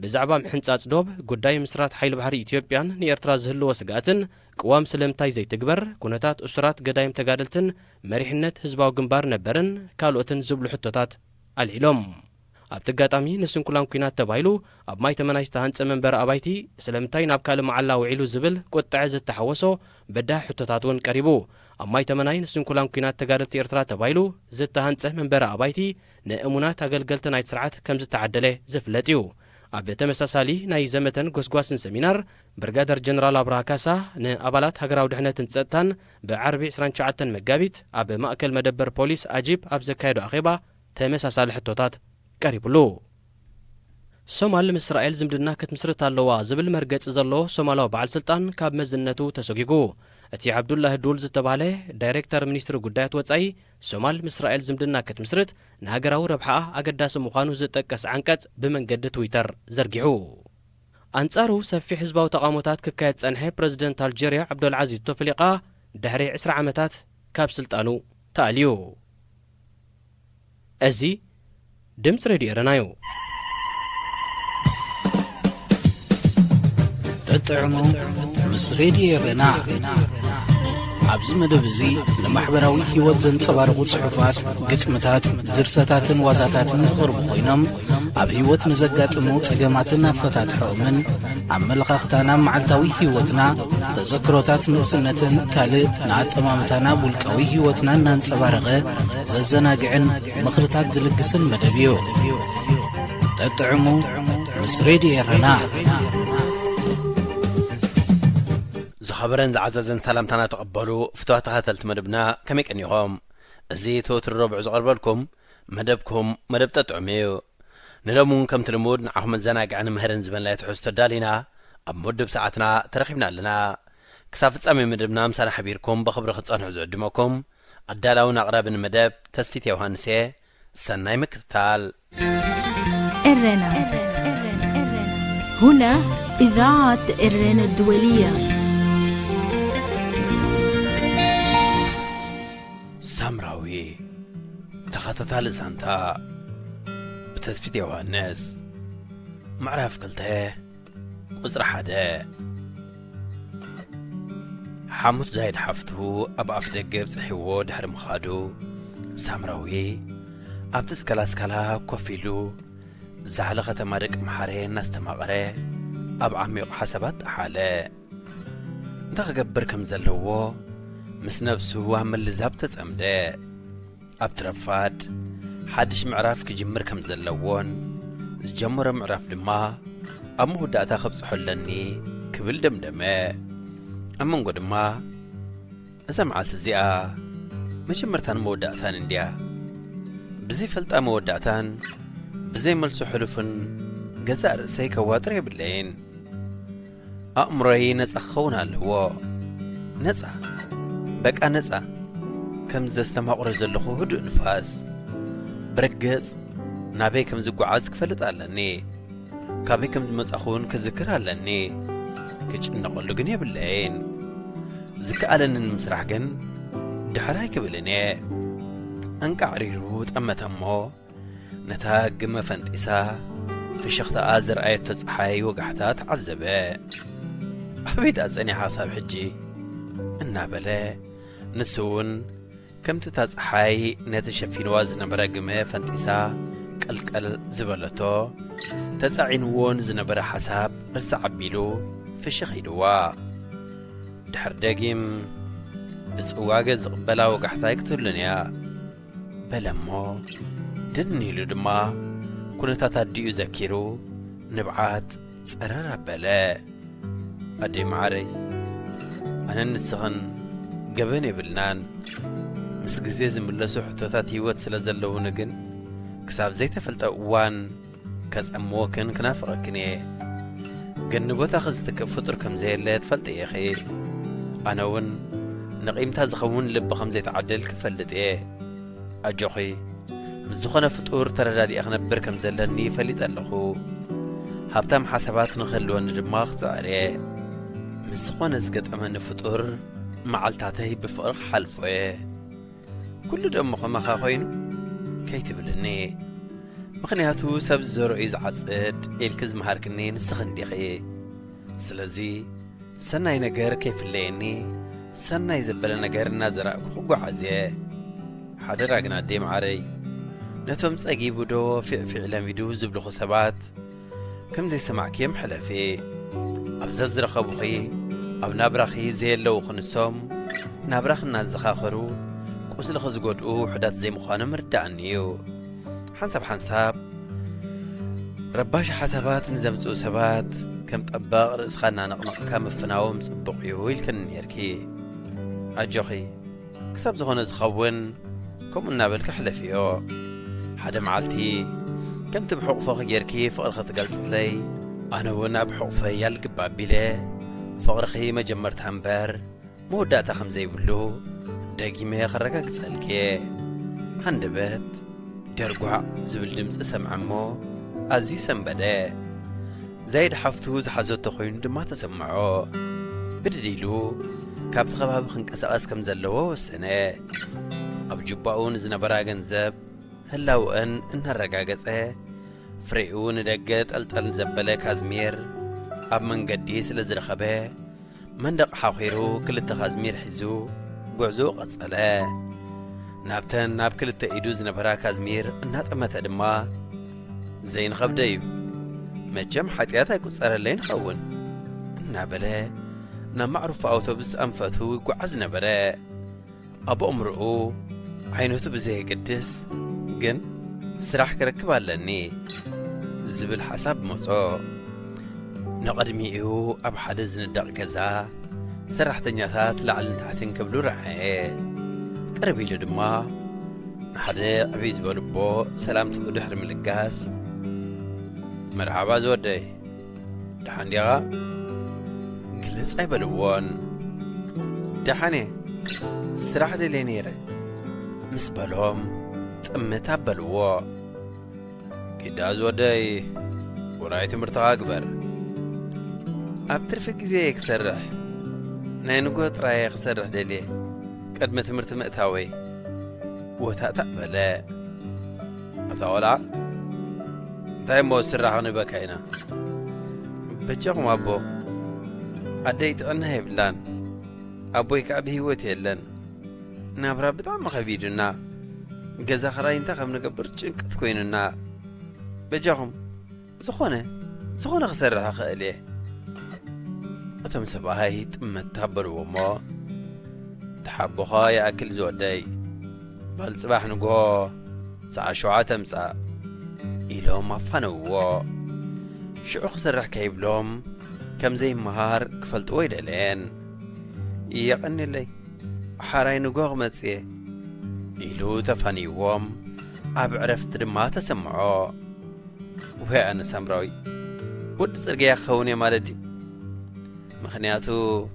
ብዛዕባ ምሕንጻጽ ዶብ ጉዳይ ምስራት ሓይሊ ባሕሪ ኢትዮጵያን ንኤርትራ ዝህልዎ ስጋኣትን ቅዋም ስለምንታይ ዘይትግበር ኩነታት እሱራት ገዳይም ተጋድልትን መሪሕነት ህዝባዊ ግንባር ነበርን ካልኦትን ዝብሉ ሕቶታት ኣልዒሎም። ኣብ ተጋጣሚ ንስንኩላን ኩናት ተባሂሉ ኣብ ማይ ተመናይ ዝተሃንጸ መንበሪ ኣባይቲ ስለምንታይ ናብ ካልእ መዓላ ውዒሉ ዝብል ቁጥዐ ዝተሓወሶ በዳህ ሕቶታት እውን ቀሪቡ። ኣብ ማይ ተመናይ ንስንኩላን ኩናት ተጋደልቲ ኤርትራ ተባሂሉ ዝተሃንጸ መንበሪ ኣባይቲ ንእሙናት ኣገልገልቲ ናይቲ ስርዓት ከም ዝተዓደለ ዝፍለጥ እዩ። ኣብ ተመሳሳሊ ናይ ዘመተን ጎስጓስን ሰሚናር ብርጋደር ጀነራል ኣብርሃ ካሳ ንኣባላት ሃገራዊ ድሕነትን ጸጥታን ብዓርቢ 29 መጋቢት ኣብ ማእከል መደበር ፖሊስ ኣጂብ ኣብ ዘካየዶ ኣኼባ ተመሳሳሊ ሕቶታት ቀሪቡሉ። ሶማል ምስ እስራኤል ዝምድና ክትምስርት ኣለዋ ዝብል መርገፂ ዘለዎ ሶማላዊ በዓል ስልጣን ካብ መዝነቱ ተሰጊጉ። እቲ ዓብዱላህ ዱል ዝተባህለ ዳይሬክተር ሚኒስትሪ ጉዳያት ወጻኢ ሶማል ምስ እስራኤል ዝምድና ክትምስርት ንሃገራዊ ረብሓ ኣገዳሲ ምዃኑ ዝጠቀስ ዓንቀጽ ብመንገዲ ትዊተር ዘርጊሑ። ኣንጻሩ ሰፊሕ ህዝባዊ ተቓሞታት ክካየድ ጸንሐ ፕረዚደንት ኣልጀርያ ዓብዱልዓዚዝ ቦተፍሊቃ ድሕሪ 20 ዓመታት ካብ ስልጣኑ ተኣልዩ። እዚ ድምፂ ሬድዮ ረናዩ ተጥዕሙ ምስ ሬድዮ ረና ኣብዚ መደብ እዚ ንማሕበራዊ ህይወት ዘንጸባርቑ ጽሑፋት፣ ግጥምታት፣ ድርሰታትን ዋዛታትን ዝቕርቡ ኮይኖም ኣብ ህይወት ንዘጋጥሙ ጸገማትን ኣፈታትሖምን ኣመለኻኽታና መዓልታዊ ህይወትና ተዘክሮታት ንእስነትን ካልእ ንኣጠማምታና ውልቃዊ ህይወትና እናንጸባረቐ ዘዘናግዕን ምኽርታት ዝልግስን መደብ እዩ። ተጥዕሙ ምስ ሬድዮ ረና ዝኸበረን ዝዓዘዘን ሰላምታና ተቐበሉ ፍትዋት ተኸተልቲ መደብና ከመይ ቀኒኹም? እዚ ተወትር ረቡዕ ዝቐርበልኩም መደብኩም መደብ ተጥዕሙ እዩ። ንሎሙን ከምቲ ልሙድ ንዓኹም መዘናግዕን ምህርን ዝበንላይ ትሕዝቶ ዳሊና ኣብ መደብ ሰዓትና ተረኺብና ኣለና። ክሳብ ፍጻሜ መደብና ምሳና ሓቢርኩም ብኽብሪ ክጸንሑ ዝዕድመኩም ኣዳላውን ኣቕራብን መደብ ተስፊት ዮሃንስ እየ። ሰናይ ምክትታል። إرنا هنا إذاعة إرنا الدولية. ሳምራዊ ተኸታታሊ ዛንታ ብተስፊት ዮሃንስ ምዕራፍ 2 ቁጽሪ 1 ሓሙት ዛይድ ሓፍቱ ኣብ ኣፍ ደገ ብጽሒዎ ድሕሪ ምኻዱ ሳምራዊ ኣብቲ ስከላስካላ ኮፍ ኢሉ ዛዕለ ኸተማ ደቂ መሓረ እናስተማቐረ ኣብ ዓሚቑ ሓሳባት ተሓለ። እንታይ ክገብር ከም ዘለዎ ምስ ነብሱ ኣብ ምልዛብ ተጸምደ። ኣብ ትረፋድ ሓድሽ ምዕራፍ ክጅምር ከም ዘለዎን ዝጀመረ ምዕራፍ ድማ ኣብ መወዳእታ ኸብጽሖለኒ ክብል ደምደመ። ኣብ መንጎ ድማ እዛ መዓልቲ እዚኣ መጀመርታን መወዳእታን እንድያ ብዘይፈልጣ መወዳእታን ብዘይ መልሶ ሕሉፍን ገዛእ ርእሰይ ከዋጥር የብለይን። ኣእምሮይ ነጻ ክኸውን ኣለዎ። ነጻ በቃ ነጻ ከም ዘስተማቑረ ዘለኹ ህዱእ ንፋስ ብርግጽ ናበይ ከም ዝጓዓዝ ክፈልጥ ኣለኒ። ካበይ ከም ዝመጻኹን ክዝክር ኣለኒ። ክጭነቐሉ ግን የብለይን። ዝከኣለኒ ንምስራሕ ግን ድሕራይ ክብልን እየ። እንቃዕሪሩ ጠመተ እሞ ነታ ግመ ፈንጢሳ ፍሽኽተኣ ዝረኣየቶ ፀሓይ ወጋሕታ ተዓዘበ። ኣበይ ዳ ጸኒሐ ሓሳብ ሕጂ النابلة نسون كم تتصحي نتشفين وازن براجمة فانتسا قلقل زبلتو تتصعين وون زنبرا حساب بس عبيلو في شخيدوا دحر داقيم بسواقة زقبلا وقحتا يقتلنيا بلمو دني لدما كنت تديو زكيرو نبعات صرر بلا أدي معري أنا نسخن قبني بلنان مس غزي زملسو حتوتات هيوت سلازلو نغن كساب زي تفلت وان كصموكن كنافقكني جنبوتا خزتك فطر كم زي اللي تفلت يا اخي انا ون نقيمتا زخون لب خمزه تعدل كفلت ايه اجوخي مزخونه فطور تردادي اخنبر كم زلني فليت اللخو هبتم حسابات نخلون دماغ صاري مزخونه زقطمن فطور معلتاتي بفرق حلفه كل دم خما خوينو كيتبلني مخنياتو سب زرو إز عصد إلكز مهاركني نسخن ديخي سلازي سناي نجار كيف الليني سناي زبل نجار نازرق خوقو عزيه حاضر أجنا ديم عري نتوم تجيبو دو في علاميدو زبلو خسبات كم زي سمع كيم حلفي أبزز رخبوخي أب نابرخي زي اللو خنسوم نابرخ نازخاخرو كوسل خزقودو حدات زي مخانا مردعنيو حنساب رباش حسابات نزمصو سبات كم طباق رأس خانا نقنق كام فناوم صبق يويل كن يركي أجوخي كساب زخون زخون كم النابل كحلفيو حدا معالتي كم تبحق فوق يركي فقر خطقلت لي أنا وانا بحق فيال قبابيلي فقر خيمة جمرت همبر موداتا خمزي بلو داقيمي خرقا كسالكي هندبت درقع زبل دمز سمعمو أزي سنبدا زايد حفتو زحزوت تخوين دما تسمعو بدديلو كابت خباب خنقسقس كم زلو السنة أب جباون زنبرا جنزب هلاو أن الرقاقسة فريقو ندقت ألتال زبالة كازمير أب من قديس لزرخبه من دق حاخيرو كل التخازمير حزو قعزو قصلا نابتن ناب كل التأيدو زنبرا كازمير انهات اما تدما زين خبدايو مجم حتياتا يقصر اللين خون نابلا نمعروف أوتوبس أنفتو قعز نبرا أبو أمرؤو عينوتو بزي قدس جن سراح كركبها لني زبل حساب موصو نقدميئو أب حدز ندق كذا سرح تنياثات لعلن تحتن كبلو رعاية قربي لدما حدا عبيز بلبو سلام تقدح الملقاس مرحبا زودي دحان ديغا قلس اي بلوون دحاني سراح دي لينيري مسبلهم تأمتا بلوو كدا زودي ورايتي مرتغا اكبر ابترفق زيك سرح ناينقوط رايق سرح دلي قدمة تمرت مأتاوي وتأتأ بلا أتاولا دايمو سرحوني بكاينا بجاكم أبو أديت أنها يبلان أبوي كأبي هوتي اللان نابرا بطعم خبيدنا قزا خراين تاقم نقبر جنك تكويننا بجاكم زخونة خسرها خاليه أتم سباهي تمت هبرو وما تحبوها يا أكل زودي بل صباح نقو ساعة شوعة تمسا إلو ما فنوا شو خسر كيب لهم كم زي مهار كفلت ويد الآن يقني لي حراي نقو غمتسي إلو تفاني وام أب عرفت ما تسمعو وهي أنا سمراوي ود سرقيا خوني مالدي مخنياتو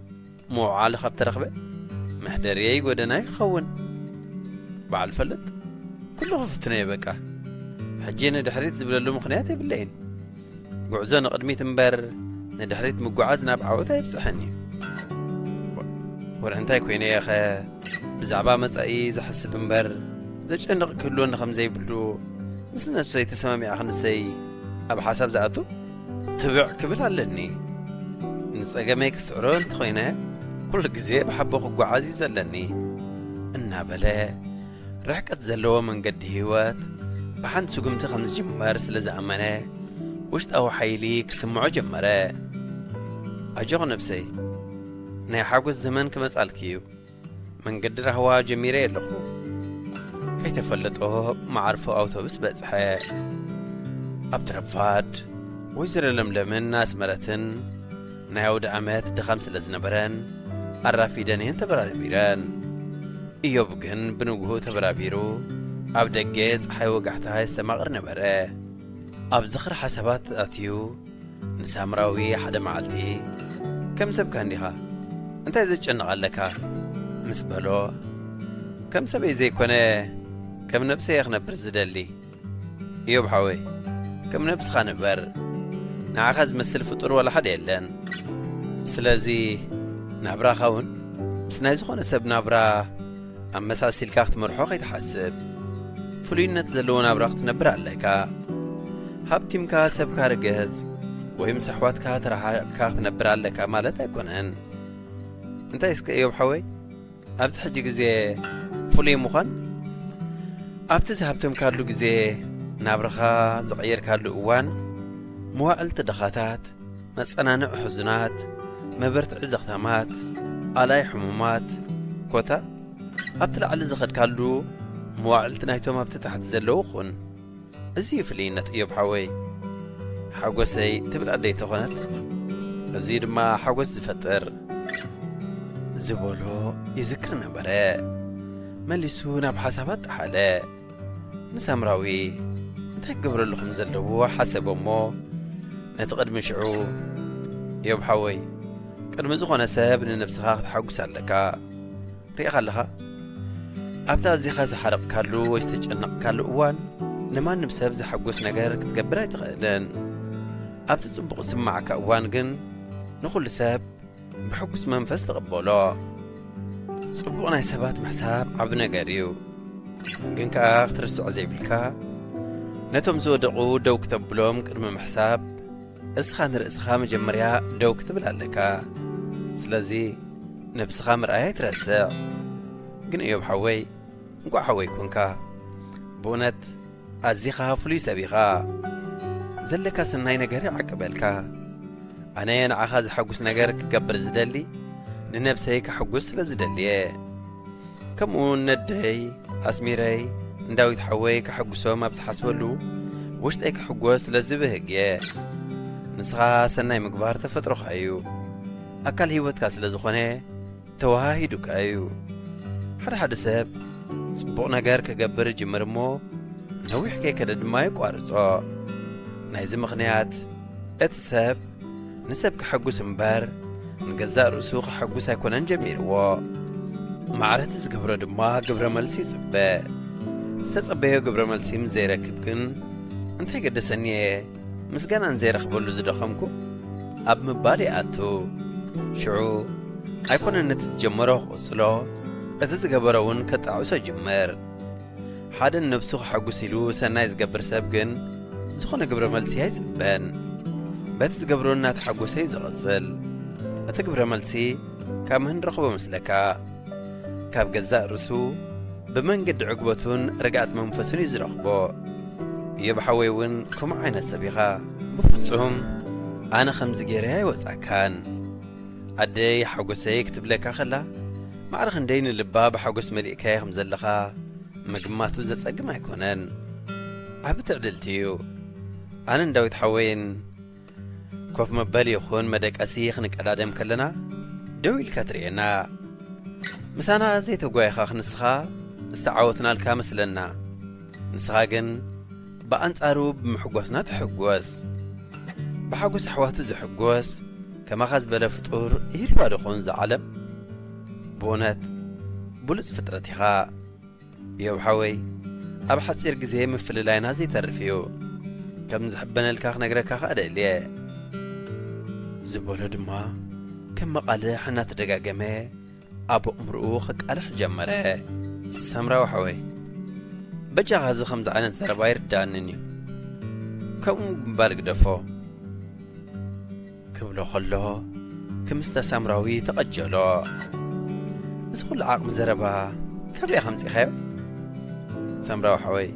مو عالخ بترخبه محدريي قدناي خون بعد فلت كله خفتنا بقى حجينا دحريت زبللو مخنياتي بالليل قعزنا قدميت مبر ندحريت مقعزنا بعوتها يبصحني ورانتاي كويني يا اخي بزعبا مصاي زحس بمبر زجنق كلون خمزي بلو مسنا سوي تسمامي اخن سي اب حساب زاتو تبع كبل علني نصقميك سعرون تخوينا كل جزء بحبه عزيز لني النابلة رحكت زلوا من قد هوات بحن سقمت 5 جمر سلزة أمانة وشت أو حيلي كسمعو جمرة أجغ نفسي ناي حاقو الزمن كما سألكيو من قدر هوا جميري لخو كي تفلتوه معرفو أوتوبس بأسحاء أبترفاد ويزر لملمن ناس مرتن نايود عمات دخمس لزنبران الرافيدانين تبرابيران إيوبغن بنوغو تبرابيرو أبدا جيز حيو قحتها يستمغر نبرا أب زخر حسابات أتيو نسامراوي حدا معلتي كم سب كان لها انت زيج نغلكا مسبلو كم سب زي كونه كم نبس يخنبر زدلي يوب حوي كم نبس خانبر نعخذ مسل فطور ولا حد يلن سلازي نابرا خون سنايزو خون سب نابرا أم مساسيل كاخت مرحوق يتحسب فلين نتزلو نابرا تنبر عليكا هابتيم كا سب كارجز وهم سحوات كا ترى كاخت نبر عليكا مالتا يكونن انت يسك ايوب حوي ابت حجي جزي فلي مخن ابت زهبتم كارلو جزي نابرخا زغير كارلو اوان مواعل تدخاتات مسأنانع حزنات مبرت عزغتامات آلاي حمومات كوتا ابت لعل زخد كارلو مواعل تنايتوم ابت تحت زلوخن ازي فلينت ايوب حوي حاقوسي تبل أدي تغنت أزيد ما حاقوس زفتر زبولو يذكرنا براء ملسونا بحسابات حلاء نسامراوي نتقبر لكم زلو حسب أمو نتقدم شعو يوب حوي قد مزغونا ساب ننفسها حاقوس لكا ريخا لها أبتا زي خاز حرق كارلو ويستجنق كارلو اوان نما نبسب زي حاقوس نقر كتقبرا يتغدن أبت تصبق سمعك أوان جن نقول لساب بحكس منفس تقبله صبقنا حسابات محساب عبنا قريو جن كأخ ترسو عزيب الكا نتم زودقو دو كتب لهم كرم محساب اسخان رأسخام جمريا دو كتب لالكا سلازي نبسخام رأيه ترسع جن ايوب حوي نقو حوي كونكا بونت أزيخا فليسا بيخا زلكا سناي نجاري عقبالكا أنا نعخذ حقوس نجارك قبر زدلي ننبسي كحقوس لزدلي كمون ندي أسميري نداوي تحوي كحقوسو ما بتحسبلو وش دايك حقوس لزبهجي نسخا سناي مقبار تفترخ أيو أكل هيوت كاس لزخونه تواهي دوك أيو حد ساب صبو نجارك قبر جمرمو نوي حكي كدد ما يقارصو نايز مغنيات اتساب نسب كحقوس مبار نجزاء رسوخ حقوس هيكونن جميل و معرفة زقبر دما قبر ملسي صبا ستصبيه قبر ملسي مزيرك بكن انت قد سنيه مسقانا نزير خبولو زدخمكو اب مبالي اتو شعو هيكونن نتجمره غصلو اتزقبرون كتعوسو جمر حدا نبسوخ حقوس يلو سنايز قبر سابقن زخونا قبر ملسي هاي زبان باتز قبرونا تحقوسي زغزل أتقبر ملسي كامهن رخبو مسلكا كاب جزاء رسو بمن قد عقبتون رقعت منفسون يزرخبو يبحويون كم عين السبيخة بفتسهم أنا 5 جيري وزعكان أدي حقوسي يكتب لك أخلا معرخ ندين اللباب حقوس مليكاي خمزلخا مقماتو زساق ما يكونن عبت عدلتيو أنا نداوي تحوين كوف مبالي يخون مدك أسيخ نكالادم كلنا دوي الكاترينا مسانا زي توقوي خاخ نسخا استعاوتنا الكامس لنا نسخا جن بأنصارو بمحقوسنا تحقوس بحقوس حواتو زي حقوس كما خاز بلا فطور يلوى دخون زي عالم بونات بولس فترتها يو حوي أب حصير جزيه مفل لاينا زي ترفيو كم زحبنا الكاخ نقرا خادا ليه زبولو دما كم مقاله حنا تدقاقمه أبو أمرؤو خك ألح جمره سمرا وحوي بجا غازي 5 عين سرباير داننيو كم بالك دفو كبلو خلو كمستا سامراوي تقجلو زغل عقم زربا كبلي خمسي خيو سامراو حوي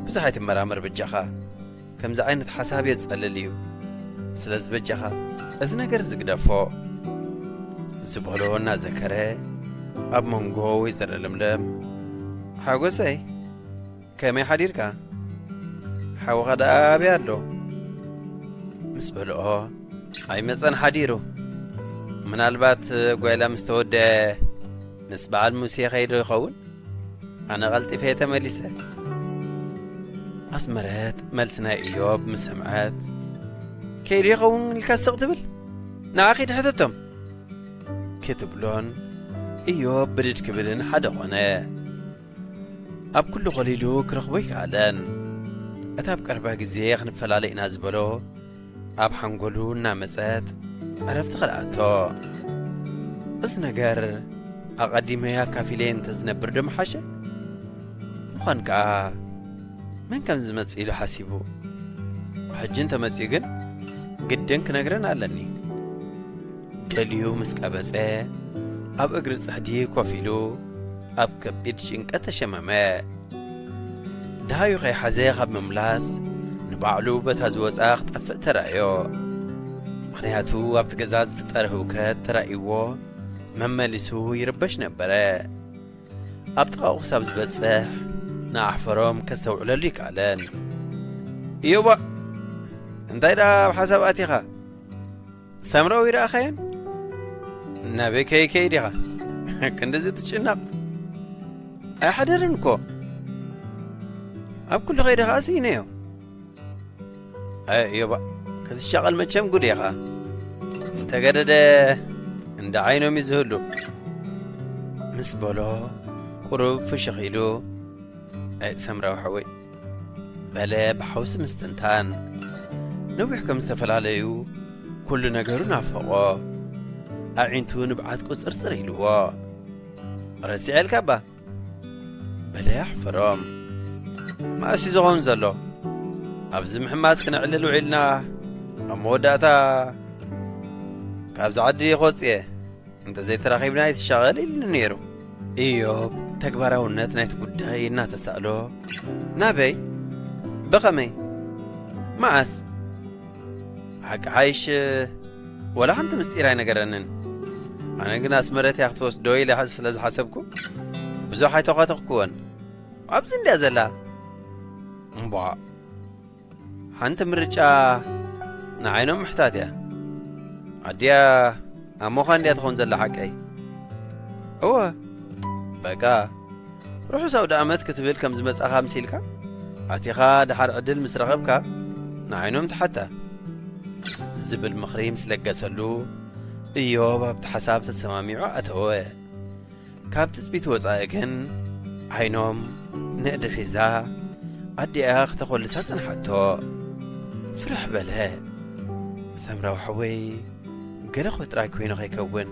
بزحيت مرامر بجخا كم زعينة حساب يزقلليو سلز بجخا از نگر زقدفو زبولو نازكره اب منغو يزرلملم حاغوسي كمي حديركا حاو غدا بيالو مسبلو اي مزن حديرو من البات قويلا مستود نسبع الموسيقى يدو يخون انا غلطي فيها تمليسة اسمرات ملسنا ايوب مسمعات كيري يخون الكاسق تبل ناخي تحدثهم كتبلون ايوب بدد كبلن حدا غناء اب كل قليلو كرخبويك علان اتاب قربا غزي خنفل علينا زبلو اب حنقولو نامزات عرفت خلعتو بس نجار اقدمها كافيلين تزنبر دم حاجه مخانكا من كم زمت إلى حاسبو حج انت مسيجن قدن كنجرن علني دليو مسكابسه اب اجرس حدي كوفيلو اب كبيد شنقته شمامه دهايو خي حزي خب مملاس نبعلو بتازوصاخ طف ترايو مخنياتو اب تجزاز فطر هوكت ترايو مملسو يربش نبره اب تقاو حساب زبصح ناحفرهم كستوعللي كالن يوبا انتي دا بحساباتيخا سامراوي راخين نبي كي ديخا كندزي تشنق اي حدرنكو اب كل غير خاسينيو اي يوبا كتشغل مچم غديخا انت قدد عند عينو ميزهلو مسبلو قرب فشخيلو اي سمراو حوي بلا بحوس مستنتان نوبيح كم استفلاليو كل نجارو نافقو اعينتو نبعات قصر سريلو رسي الكبا بلا يحفرم ما اسي زغون زلو ابز محماس كنعللو عيلنا اموداتا كابز عدي خوصيه انت زي تراخيبنا يتشغل النيرو ايوب تكبراونت نايت قداي نا تسالو نابي بقمي معس حق عايش ولا انت مستيراي نغرنن انا كنا اسمرت يا اختوس دوي لحس لز حسبكم بزو حي توقاتكون ابز اندي زلا امبا حنت مرجا نعينو محتاتيا عديا امو خان دي تخون زلا حقي هو بقى روحو سود امت كتبل كم زمصخا مسيلكا اتيخا دحر عدل مسرغبكا نعينهم تحتا زبل مخريم سلقسلو ايوب بحساب تسماميعو اتوه كاب تثبيت وصايكن عينهم نقدر حزا ادي اخ تقول اساسا حتى فرح بلا سمراو حوي قرخ وتراي كوينو هيكون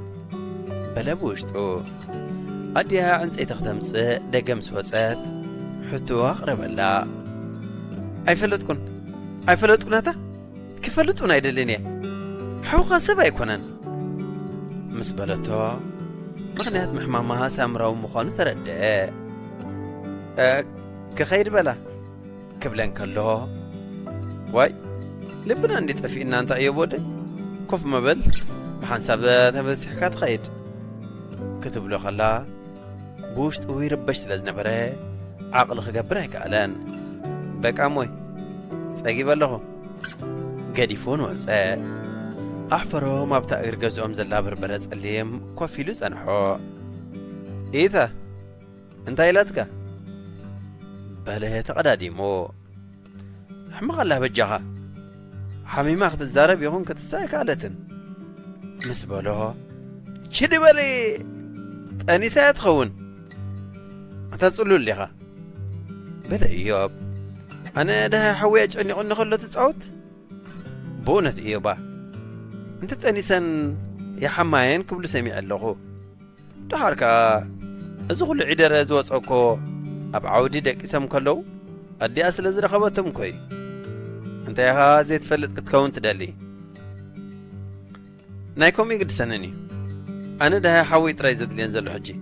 بلا بوشتو اديها عنصي تختمص دقم سوصات حتو اقرب لا ايفلطكن هذا كفلطون ايدلني حوقا سبا يكونن مسبلتو مغنيات محمامها سامراو مخان ترد كخير بلا كبلن كله واي لبنا ندي طفينا انت ايبودي كوف مبل بحنساب تمسحكات خيد كتب له خلا بوشت ويربشت لزنبره عقل خجبره كالان بقى موي صاغي بلغو قديفون وصا احفرو ما بتاغر غزوم زلا بربره صليم كوفيلو صنحو ايتا انت ايلاتك بله تقداديمو حمق الله بجها حميمه تزارب يكون كتساي كالتن مسبلو شدي بالي اني ساتخون انت تصلوا ليها بلا ايوب انا ده حويج اني قلنا خلو تصوت بونت ايوبا انت تانيسن يا حماين كبلو سميع اللغو دحركا ازو كل عيدر زوصكو اب عودي دقيسم كلو ادي اسل زرخبتم كوي انت يا زي تفلط كتكون تدلي نايكم يقدسنني أنا ده حوي ترايزت لين زلو حجي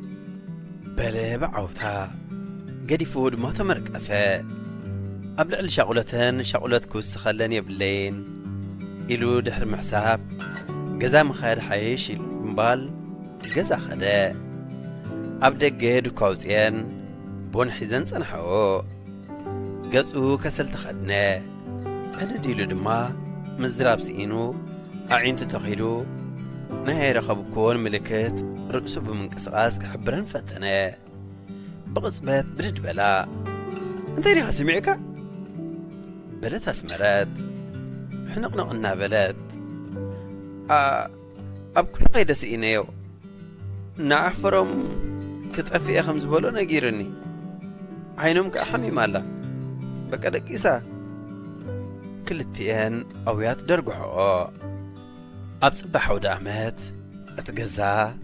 بلا بعوتها قدي فود ما تمرك أفا أبلع الشغلتين شغلت كوس خلاني بلين إلو دحر محساب جزا مخير حيش المبال جزا خدا أبدأ جيد كوزين بون حزن صنحو جزء كسل تخدنا أنا ديلو دما مزراب سينو أعين تتخيلو نهاية رخبكون ملكت رأسو بمنقصقاس كحبرن فتنا بقصبات برد بلا انت ريها سمعك بلد اسمرات حنقنا بلد أب كل قيدة سينيو نعفرم كتقفي أخمز بولو نجيرني عينهم كأحمي مالا بقى دكيسا كل التيان أويات درقحو أبصبح ودامت أتجزا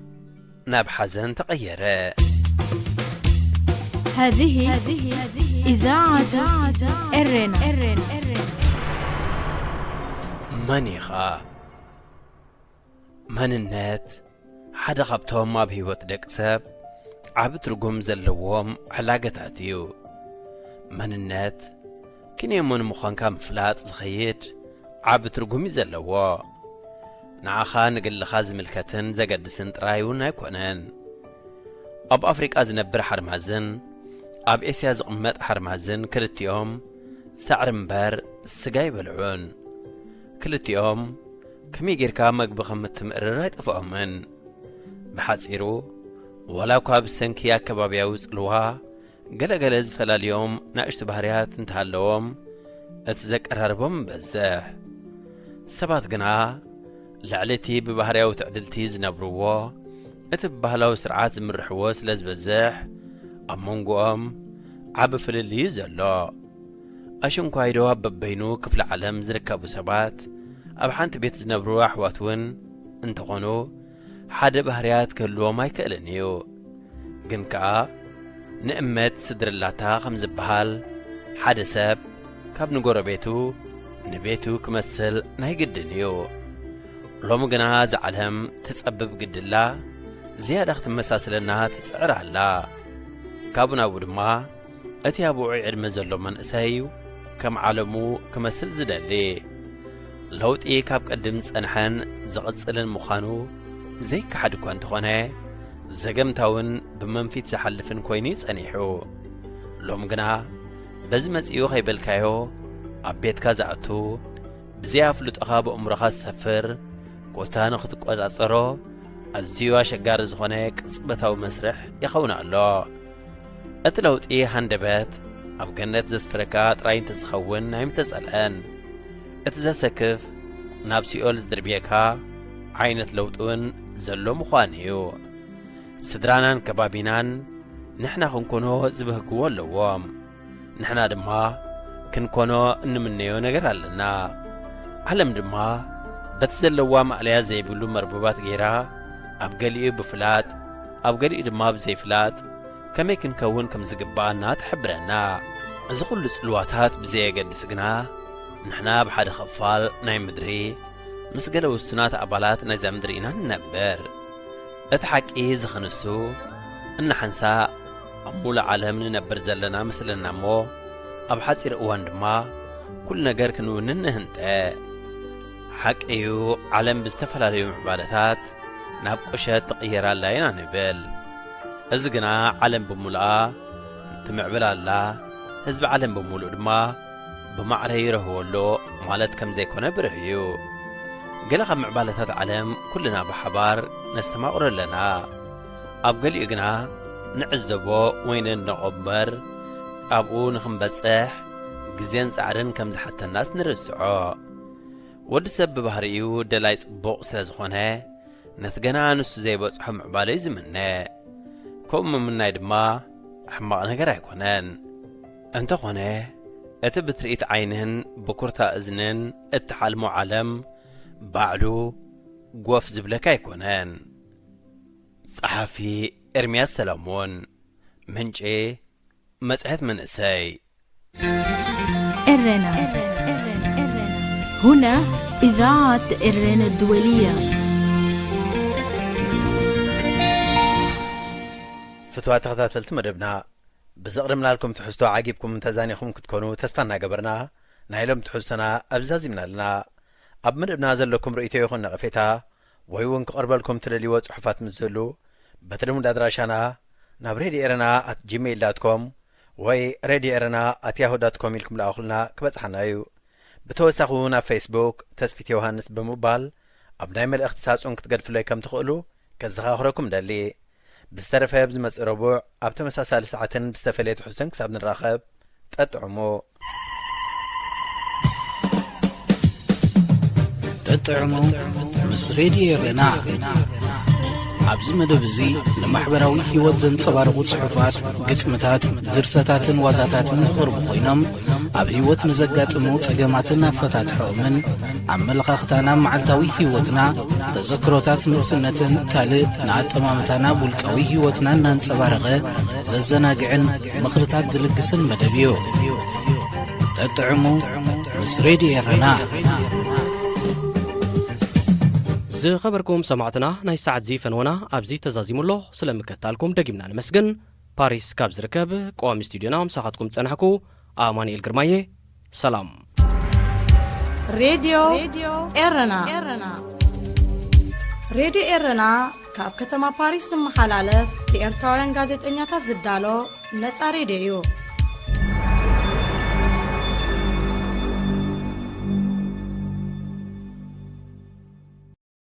ناب حزن تغير. هذه إذاعة إرنا. منيخا من النت حدا خبتهم ما بهيوت دكسب عبت رقم زلوهم حلاقتاتيو من النت كن يمون مخان كام فلات زخيت عبت رقم زلوا نعخا نقل خازم الكتن زقد سنترايون يكونن أب أفريقيا زنبر حرمازن أب إسيا زقمت حرمازن كلت يوم سعر مبار السقاي بالعون كلت يوم كمي جيركا مقبخم تمقررات أفؤمن بحاسيرو ولا كواب السنكيا كبابيا وزقلوها قل زفلا اليوم ناقشت بحريات انتهالوهم اتذكر هربهم بزاح سبات قنا لعلتي ببحريا وتعدلتي زنبروه اتبهلاو سرعات زمرحوه سلز بزاح أمونقوهم عب فللي زلو أشن كوايدو ببينو كفل عالم زركبو سبات أبحانت بيت زنبرو أحواتون انتقونو حاد بحريات كلو ما يكألنيو قنكا نأمت صدر اللاتا خمز بحال حاد ساب كاب نقور بيتو نبيتو كمثل ناي قدنيو لو مقنا زعلهم تسبب قد الله زيادة اخت مساسلنا تسعر على كابنا ودما اتي ابو عيد مزلو من اسايو كم عالمو كمثل زدلي لوت اي كاب قدم صنحن زقصلن مخانو زي كحد كنت خونه زغمتاون بمنفيت زحلفن كويني صنيحو لوم غنا بزمصيو خيبلكايو ابيت كازاتو بزيا فلط اخاب عمرخ سفر قوتان ختقوصاصرو ازيوا شغار زخونه قصبتاو مسرح يخون الله اتلوت اي هندبت اب جنت زسفركا طراين تزخون نايم تسالان اتزسكف نابسيول زدربيكا عينت لوطون زلو مخانيو سدرانان كبابينان نحنا كنكونو زبهكو لوام نحنا دما كنكونو نمنيو نغير علنا علم دما بتزلوا ماليا زي بيقولوا مربوبات غيرها ابقلي بفلات ابقلي دما بزي فلات كم يكن كون كم زقبانا تحبرنا اذا كل صلواتات بزي قد سقنا نحنا بحد خفال ناي مدري مسقلو السنات ابالات ناي مدرينا ننبر اتحكي زخنسو ان حنسا امول عالم ننبر زلنا مثلنا مو ابحث اوان دما كل نجر كنو ننهنت حق ايو عالم بستفلالي معبالتات نابقشت تغييرا لاينا نبل ازقنا عالم بمولاه تمعبلا الله هزب عالم بمولو دما بمعري رهولو مالت كم زي كونه برهيو قلقا معبالتات عالم كلنا بحبار نستمعور لنا ابقل اقنا نعزبو وين نقبر ابقو نخنبصح قزين سعرن كم حتى الناس نرسعو ود سب بحريو دلاي صبوق سلازخونه نثقنا نسو زي بصحو معبالي زمنه كوم مناي دما حماق نغير يكونن انت خونه اتبتريت عينهن بكرتا اذنن اتحالمو عالم بعلو قوف زبلكا يكونن صحافي ارمياس سلامون منجي مسعت من اساي إرنا هنا إذاعة إرنا الدولية. ፈትዋ ተኸታተልቲ መደብና ብዘቕርምና ልኩም ትሕዝቶ ዓጊብኩም ተዛኒኹም ክትኮኑ ተስፋና ገበርና ናይ ሎም ትሕዝቶና ኣብዛዚምና ኣለና ኣብ መደብና ዘለኩም ርእይቶ ይኹን ነቐፌታ ወይ እውን ክቐርበልኩም ትደልይዎ ጽሑፋት ምስ ዘሉ በትልሙድ ኣድራሻና ናብ ሬድዮ ኤረና @gmail.com ወይ ሬድዮ ኤረና @yahoo.com ኢልኩም ለኣኹልና ክበጽሓና እዩ ብተወሳኺ እውን ኣብ ፌስቡክ ተስፊት ዮሃንስ ብምባል ኣብ ናይ መልእኽቲ ሳጹን ክትገድፍለይ ከም ትኽእሉ ከዘኻኽረኩም ደሊ ብዝተረፈ ብዝመጽእ ረቡዕ ኣብ ተመሳሳሊ ሰዓትን ብዝተፈለየ ትሕዝቶን ክሳብ ንራኸብ ጠጥዕሞ ጠጥዕሞ ምስ ሬድዮ ኤረና ኣብዚ መደብ እዚ ንማሕበራዊ ህይወት ዘንጸባርቑ ጽሑፋት ግጥምታት ድርሰታትን ዋዛታትን ዝቕርቡ ኮይኖም ኣብ ህይወት ንዘጋጥሙ ጸገማትን ኣፈታትሖምን ኣመለኻኽታና መዓልታዊ ህይወትና ተዘክሮታት ንእስነትን ካልእ ንኣጠማምታና ውልቃዊ ህይወትና እናንጸባረቐ ዘዘናግዕን ምኽርታት ዝልግስን መደብ እዩ ጠጥዕሙ ምስ ሬድዮ ኤረና ዝኸበርኩም ሰማዕትና ናይ ሰዓት ዚ ፈንወና ኣብዚ ተዛዚሙሎ ስለምከታልኩም ደጊምና ንመስግን ፓሪስ ካብ ዝርከብ ቋሚ ስቱድዮና ምሳኻትኩም ጸናሕኩ ኣማኑኤል ግርማዬ ሰላም ሬድዮ ኤረና ሬድዮ ኤረና ካብ ከተማ ፓሪስ ዝመሓላለፍ ብኤርትራውያን ጋዜጠኛታት ዝዳሎ ነጻ ሬድዮ እዩ